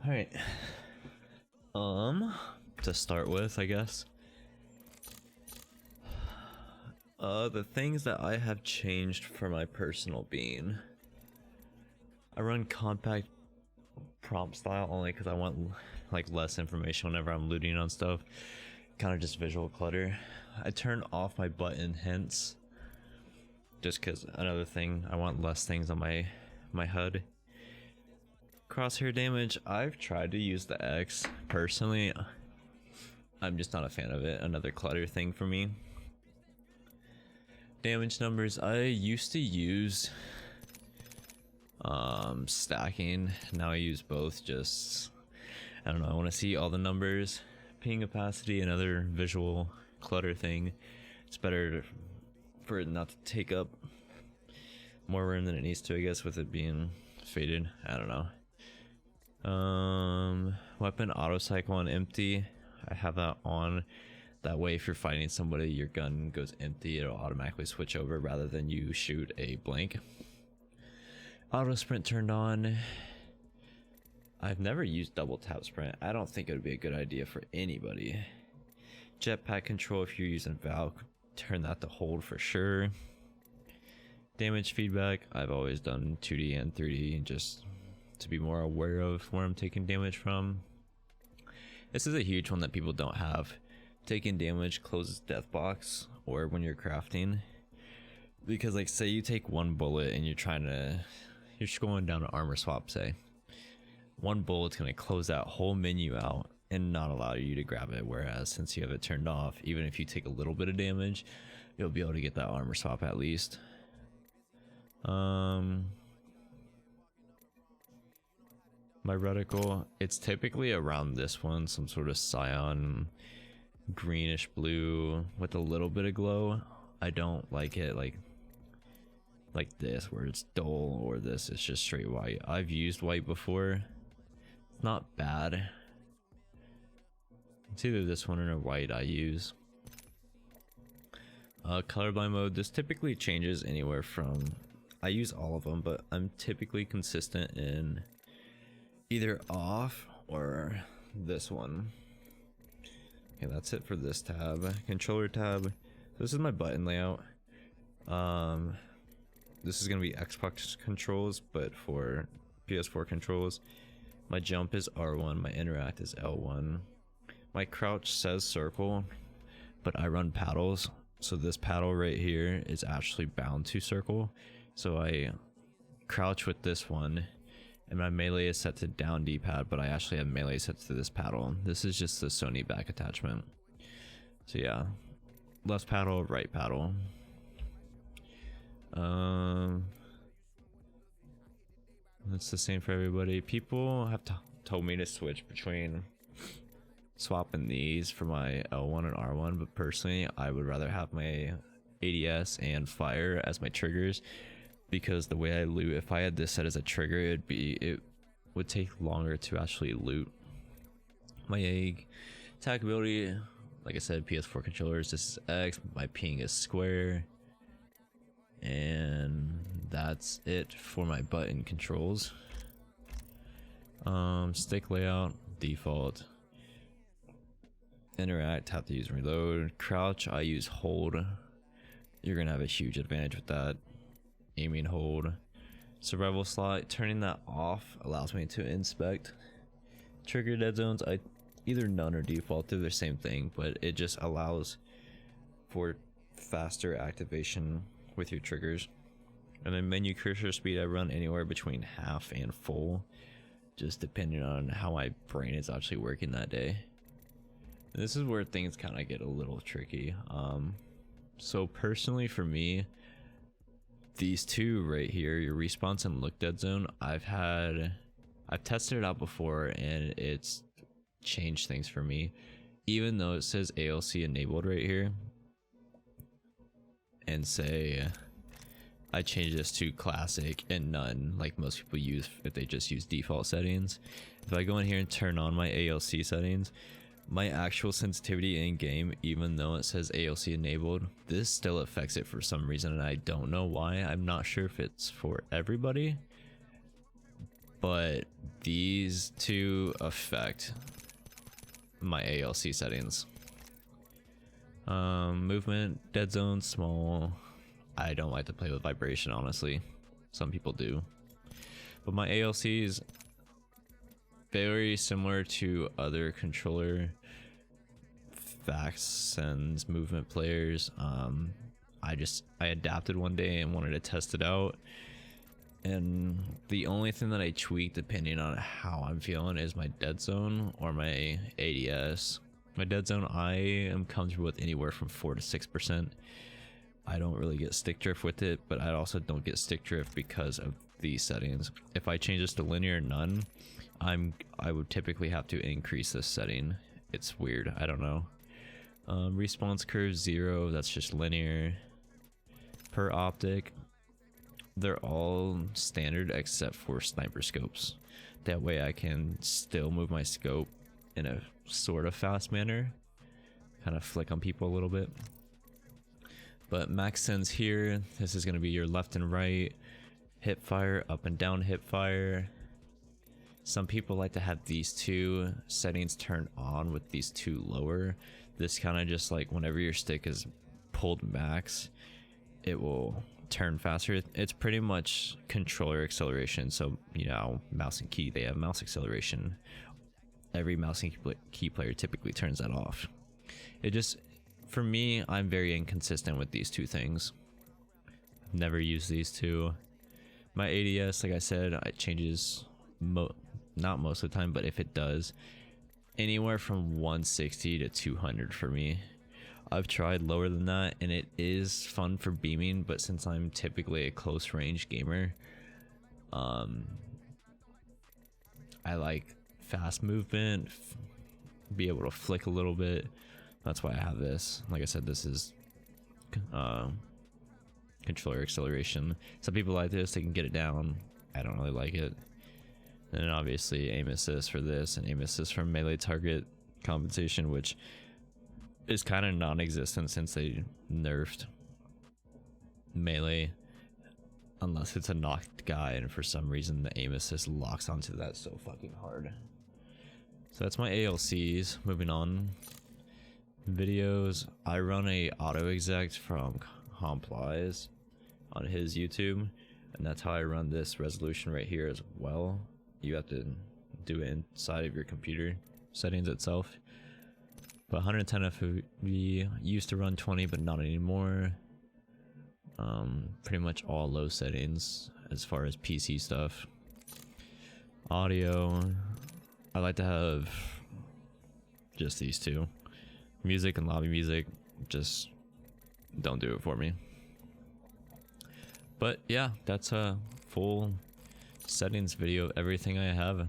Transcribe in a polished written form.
Alright. To start with, I guess. The things that I have changed for my personal being. I run compact prompt style only because I want like less information whenever I'm looting on stuff. Kind of just visual clutter. I turn off my button hints. Just because another thing, I want less things on my HUD. Crosshair damage, I've tried to use the X. Personally, I'm just not a fan of it. Another clutter thing for me. Damage numbers, I used to use stacking. Now I use both. Just, I don't know, I want to see all the numbers. Ping opacity, another visual clutter thing. It's better for it not to take up more room than it needs to, I guess, with it being faded. I don't know. Weapon auto cycle on empty. I have that on. That way if you're fighting somebody, your gun goes empty, it'll automatically switch over rather than you shoot a blank. Auto sprint turned on. I've never used double tap sprint. I don't think it would be a good idea for anybody. Jetpack control, if you're using Valk, turn that to hold for sure. Damage feedback, I've always done 2D and 3D just to be more aware of where I'm taking damage from. This is a huge one that people don't have. Taking damage closes death box, or when you're crafting, because like say you take one bullet and you're just going down an armor swap, say one bullet's going to close that whole menu out and not allow you to grab it, whereas since you have it turned off, even if you take a little bit of damage, you'll be able to get that armor swap at least. My reticle, it's typically around this one, some sort of cyan greenish blue with a little bit of glow. I don't like it like this where it's dull, or this is just straight white. I've used white before. It's not bad. It's either this one or a white I use. Colorblind mode, this typically changes anywhere from, I use all of them, but I'm typically consistent in either off or this one. Okay, that's it for this tab. Controller tab, this is my button layout. This is gonna be Xbox controls, but for PS4 controls. My jump is R1, my interact is L1. My crouch says circle, but I run paddles, so this paddle right here is actually bound to circle. So I crouch with this one, and my melee is set to down D-pad, but I actually have melee set to this paddle. This is just the Sony back attachment. So yeah, left paddle, right paddle. That's the same for everybody. People have told me to switch between swapping these for my L1 and R1, but personally I would rather have my ADS and fire as my triggers, because the way I loot, if I had this set as a trigger, it would take longer to actually loot. My attack ability, like I said, PS4 controllers, this is X, my ping is square, and that's it for my button controls. Stick layout, default. Interact, have to use reload. Crouch, I use hold. You're gonna have a huge advantage with that. Aiming, hold. Survival slot, turning that off allows me to inspect. Trigger dead zones, I either none or default, they're the same thing, but it just allows for faster activation with your triggers. And then menu cursor speed, I run anywhere between half and full, just depending on how my brain is actually working that day. And this is where things kind of get a little tricky. So personally for me, these two right here, your response and look dead zone, I've tested it out before and it's changed things for me. Even though it says ALC enabled right here, and say I change this to classic and none like most people use if they just use default settings. If I go in here and turn on my ALC settings, my actual sensitivity in game, even though it says ALC enabled, this still affects it for some reason, and I don't know why. I'm not sure if it's for everybody, but these two affect my ALC settings. Movement, dead zone, small. I don't like to play with vibration, honestly. Some people do. But my ALC is very similar to other controller facts and movement players. I adapted one day and wanted to test it out. And the only thing that I tweak depending on how I'm feeling is my dead zone or my ADS. My dead zone, I am comfortable with anywhere from 4 to 6%. I don't really get stick drift with it, but I also don't get stick drift because of these settings. If I change this to linear none, I would typically have to increase this setting. It's weird, I don't know. Response curve 0, that's just linear. Per optic, they're all standard except for sniper scopes. That way I can still move my scope in a sort of fast manner, kind of flick on people a little bit. But max sends here, this is going to be your left and right hip fire, up and down hip fire. Some people like to have these two settings turned on with these two lower. This kind of just like whenever your stick is pulled max, it will turn faster. It's pretty much controller acceleration. So, you know, mouse and key, they have mouse acceleration. Every mouse and key player typically turns that off. It just, for me, I'm very inconsistent with these two things. I've never used these two. My ADS, like I said, it changes not most of the time, but if it does, anywhere from 160 to 200 for me. I've tried lower than that and it is fun for beaming, but since I'm typically a close range gamer, I like fast movement, be able to flick a little bit. That's why I have this. Like I said, this is controller acceleration. Some people like this, they can get it down. I don't really like it. And then obviously aim assist for this and aim assist for melee target compensation, which is kind of non-existent since they nerfed melee, unless it's a knocked guy, and for some reason the aim assist locks onto that so fucking hard. So that's my ALCs. Moving on, videos. I run a auto exec from Homplies on his YouTube, and that's how I run this resolution right here as well. You have to do it inside of your computer settings itself. But 110 FOV, used to run 20, but not anymore. Pretty much all low settings as far as PC stuff. Audio, I like to have just these two. Music and lobby music, just don't do it for me. But yeah, that's a full settings video of everything I have.